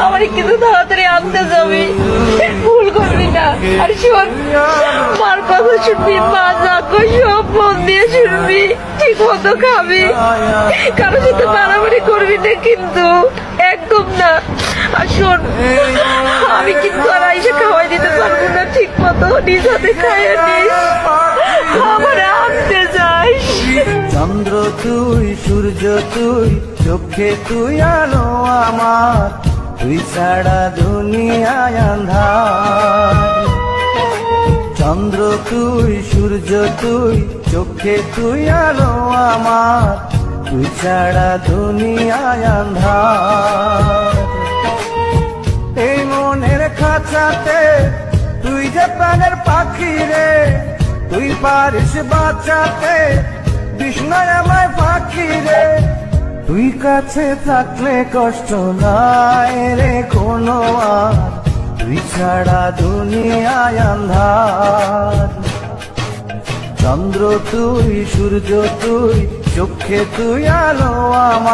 আমার কিন্তু তাড়াতাড়ি আনতে যাবি, ভুল করবি না। আর শোন, মার কথা শুনবি, মা যা কই সব মন দিয়ে শুনবি, ঠিক মতো খাবি, কারো সাথে মারামারি করবি না কিন্তু, একদম না। আর শোন, আমি কিন্তু আর আইসা খাওয়াই দিতে পারবো না, ঠিক মতো নিজ হাতে খাইয়ে নিস, আমার আনতে যাইস। চন্দ্র তুই, সূর্য তুই, চোখে তুই আলো আমার, তুই ছাড়া দুনিয়ায় আন্ধার। চন্দ্র তুই, সূর্য তুই, চোখে তুই আলো আমার, তুই ছাড়া দুনিয়ায় আন্ধার। এই মনের খাঁচাতে তুই যে প্রাণের পাখি রে, তুই পারিস বাঁচাতে বিষ্ণয় আমায় পাখি রে। তুই কাছে থাকলে কষ্ট নাই রে কোনো আর, তুই ছাড়া দুনিয়ায় আন্ধার। চন্দ্র তুই, সূর্য তুই, চোখে তুই আলো আমার।